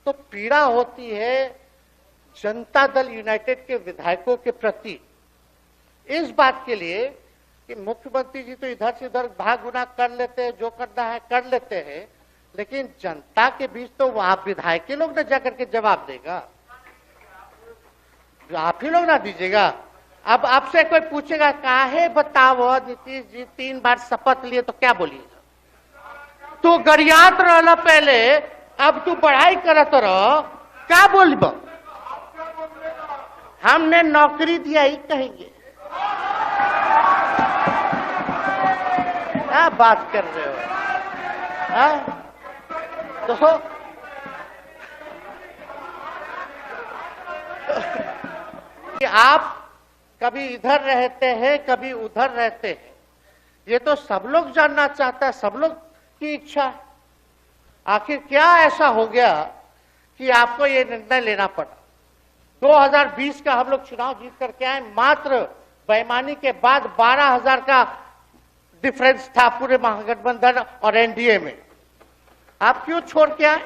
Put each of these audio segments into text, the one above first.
तो पीड़ा होती है जनता दल यूनाइटेड के विधायकों के प्रति इस बात के लिए कि मुख्यमंत्री जी तो इधर से उधर भाग गुना कर लेते हैं, जो करना है कर लेते हैं, लेकिन जनता के बीच तो वहां विधायक के लोग ना जाकर के जवाब देगा, आप ही लोग ना दीजिएगा। अब आपसे कोई पूछेगा काहे बताओ नीतीश जी 3 बार शपथ लिए, तो क्या बोलिएगा? तू गरियात रहना पहले, अब तू पढ़ाई करत रह, क्या बोलब? हमने नौकरी दिया ही कहेंगे। क्या बात कर रहे हो? तो कि आप कभी इधर रहते हैं, कभी उधर रहते हैं, ये तो सब लोग जानना चाहता है, सब लोग की इच्छा है। आखिर क्या ऐसा हो गया कि आपको ये निर्णय लेना पड़ा? 2020 का हम लोग चुनाव जीत करके आए, मात्र बेईमानी के बाद 12,000 का डिफरेंस था पूरे महागठबंधन और एनडीए में। आप क्यों छोड़ के आए?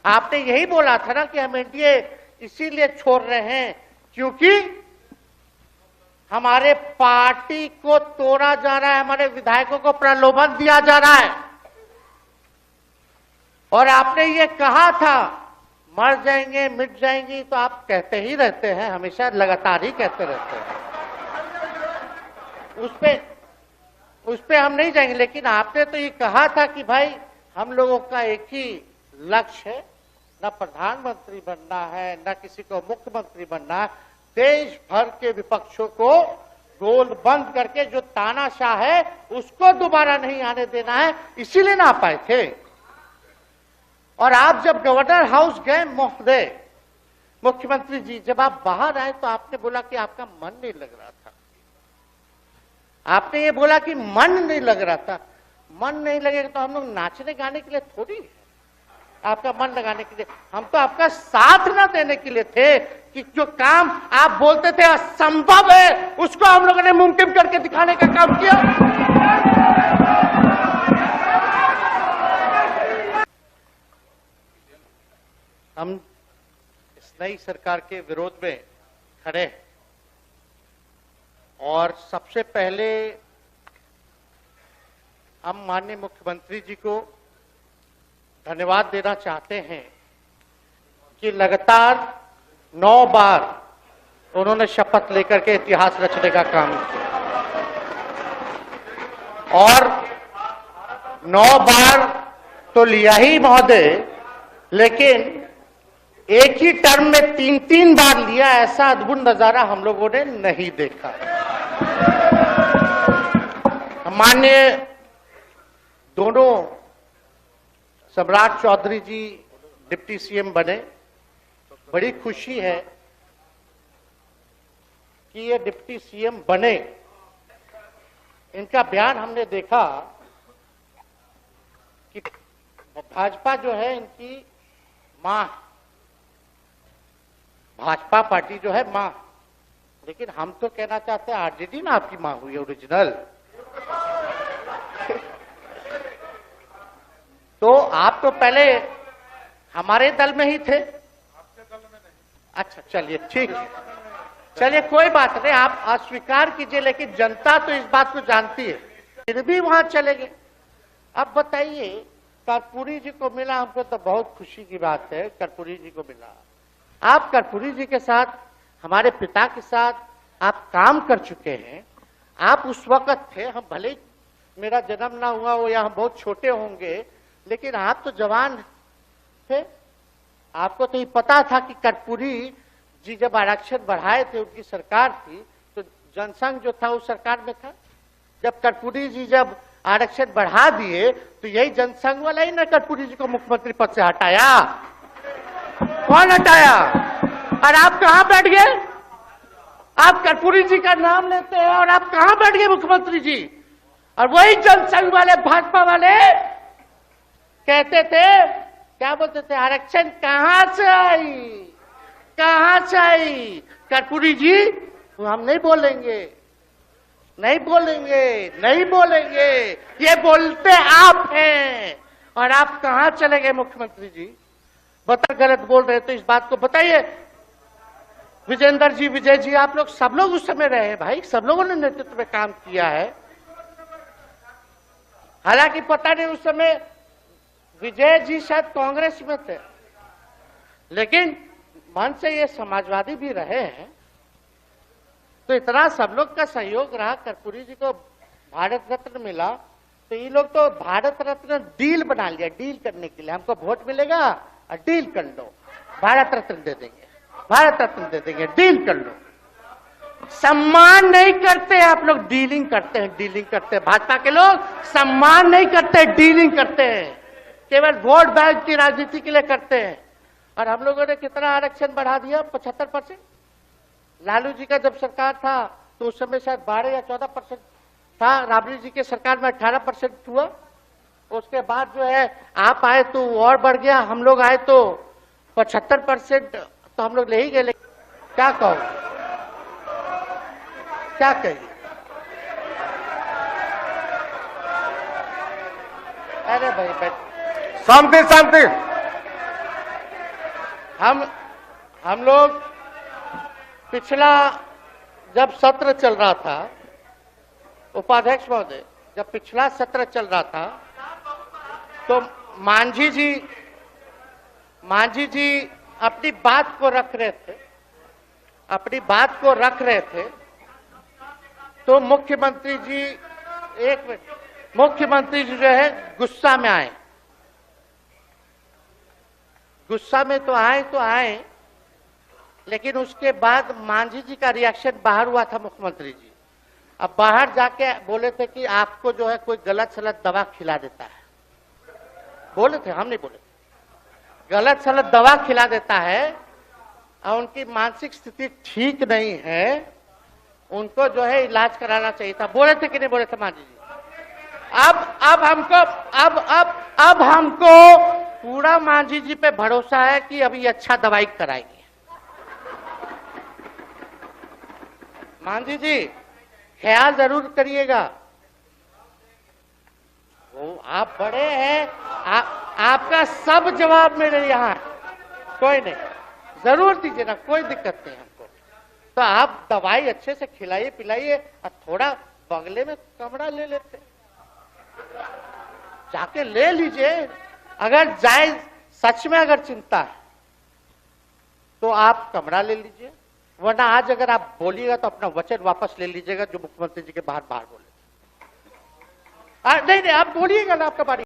आपने यही बोला था ना कि हम एनडीए इसीलिए छोड़ रहे हैं क्योंकि हमारे पार्टी को तोड़ा जा रहा है, हमारे विधायकों को प्रलोभन दिया जा रहा है। और आपने ये कहा था मर जाएंगे मिट जाएंगी, तो आप कहते ही रहते हैं, हमेशा लगातार ही कहते रहते हैं। उस पे हम नहीं जाएंगे, लेकिन आपने तो ये कहा था कि भाई हम लोगों का एक ही लक्ष्य है, न प्रधानमंत्री बनना है, न किसी को मुख्यमंत्री बनना है, देश भर के विपक्षों को गोल बंद करके जो तानाशाह है उसको दोबारा नहीं आने देना है, इसीलिए ना आ पाए थे। और आप जब गवर्नर हाउस गए महोदय, मुख्यमंत्री जी जब आप बाहर आए तो आपने बोला कि आपका मन नहीं लग रहा था। आपने ये बोला कि मन नहीं लग रहा था। मन नहीं लगेगा तो हम लोग नाचने गाने के लिए थोड़ी, आपका मन लगाने के लिए, हम तो आपका साथ ना देने के लिए थे कि जो काम आप boलते थे असंभव है उसको हम लोगों ने मुमकिन करके दिखाने का काम किया। हम इस नई सरकार के विरोध में खड़े हैं और सबसे पहले हम माननीय मुख्यमंत्री जी को धन्यवाद देना चाहते हैं कि लगातार 9 बार उन्होंने शपथ लेकर के इतिहास रचने का काम किया और 9 बार तो लिया ही महोदय, लेकिन एक ही टर्म में 3-3 बार लिया, ऐसा अद्भुत नजारा हम लोगों ने नहीं देखा। माननीय दोनों सम्राट चौधरी जी डिप्टी सीएम बने, बड़ी खुशी है कि ये डिप्टी सीएम बने। इनका बयान हमने देखा कि भाजपा जो है इनकी मां, भाजपा पार्टी जो है मां, लेकिन हम तो कहना चाहते हैं आरजेडी ना आपकी मां हुई ओरिजिनल। तो आप तो पहले हमारे दल में ही थे। अच्छा चलिए ठीक है, चलिए कोई बात नहीं, आप अस्वीकार कीजिए, लेकिन जनता तो इस बात को जानती है, फिर भी वहां चले गए। अब बताइए, कर्पूरी जी को मिला, हमको तो बहुत खुशी की बात है, कर्पूरी जी को मिला। आप कर्पूरी जी के साथ, हमारे पिता के साथ आप काम कर चुके हैं। आप उस वक्त थे, हम भले मेरा जन्म ना हुआ हो या हम बहुत छोटे होंगे, लेकिन आप तो जवान थे। आपको तो ये पता था कि कर्पूरी जी जब आरक्षण बढ़ाए थे, उनकी सरकार थी, तो जनसंघ जो था उस सरकार में था। जब कर्पूरी जी जब आरक्षण बढ़ा दिए तो यही जनसंघ वाला ही ना कर्पूरी जी को मुख्यमंत्री पद से हटाया। कौन हटाया? और आप कहां बैठ गए? आप कर्पूरी जी का नाम लेते हैं और आप कहां बैठ गए मुख्यमंत्री जी? और वही जनसंघ वाले, भाजपा वाले कहते थे, क्या बोलते थे, आरक्षण कहां से आई, कहां से आई? कर्पूरी जी हम नहीं बोलेंगे, नहीं बोलेंगे, नहीं बोलेंगे, ये बोलते आप हैं। और आप कहां चले गए मुख्यमंत्री जी? बता गलत बोल रहे तो इस बात को बताइए। विजेंद्र जी, विजय जी, आप लोग सब लोग उस समय रहे हैं भाई, सब लोगों ने नेतृत्व में काम किया है। हालांकि पता नहीं उस समय विजय जी शायद कांग्रेस में थे, लेकिन मन से ये समाजवादी भी रहे हैं। तो इतना सब लोग का सहयोग रहा, कर्पूरी जी को भारत रत्न मिला, तो ये लोग तो भारत रत्न डील बना लिया, डील करने के लिए हमको वोट मिलेगा और डील कर लो, भारत रत्न दे देंगे, भारत रत्न दे देंगे, डील कर लो। सम्मान नहीं करते आप लोग, डीलिंग करते हैं, डीलिंग करते हैं। भाजपा के लोग सम्मान नहीं करते, डीलिंग करते हैं, केवल वोट बैंक की राजनीति के लिए करते हैं। और हम लोगों ने कितना आरक्षण बढ़ा दिया, 75%। लालू जी का जब सरकार था तो उस समय शायद 12 या 14% था, राबड़ी जी के सरकार में 18% हुआ। उसके बाद जो है आप आए तो और बढ़ गया, हम लोग आए तो 75% तो हम लोग ले ही गए। क्या कहो, क्या कहिए? अरे भाई शांति शांति। हम लोग पिछला जब सत्र चल रहा था, उपाध्यक्ष महोदय, जब पिछला सत्र चल रहा था तो मांझी जी अपनी बात को रख रहे थे, तो मुख्यमंत्री जी, एक मिनट, मुख्यमंत्री जी जो है गुस्सा में आए, गुस्सा में तो आए, लेकिन उसके बाद मांझी जी का रिएक्शन बाहर हुआ था मुख्यमंत्री जी। अब बाहर जाके बोले थे कि आपको जो है कोई गलत सलत दवा खिला देता है, बोले थे, हम नहीं बोले, गलत सलत दवा खिला देता है और उनकी मानसिक स्थिति ठीक नहीं है, उनको जो है इलाज कराना चाहिए था, बोले थे कि नहीं बोले थे मांझी जी? अब हमको पूरा मांझी जी पे भरोसा है कि अभी अच्छा दवाई कराएंगे। मांझी जी ख्याल जरूर करिएगा, वो आप बड़े हैं, आपका सब जवाब मेरे यहाँ है, कोई नहीं, जरूर दीजिए ना, कोई दिक्कत नहीं हमको। तो आप दवाई अच्छे से खिलाइए पिलाइए और थोड़ा बगले में कमरा ले लेते, जाके ले लीजिए। अगर जाए सच में अगर चिंता है तो आप कमरा ले लीजिए, वरना आज अगर आप बोलिएगा तो अपना वचन वापस ले लीजिएगा जो मुख्यमंत्री जी के बाहर बोले। नहीं, आप बोलिएगा ना, आपका बारी।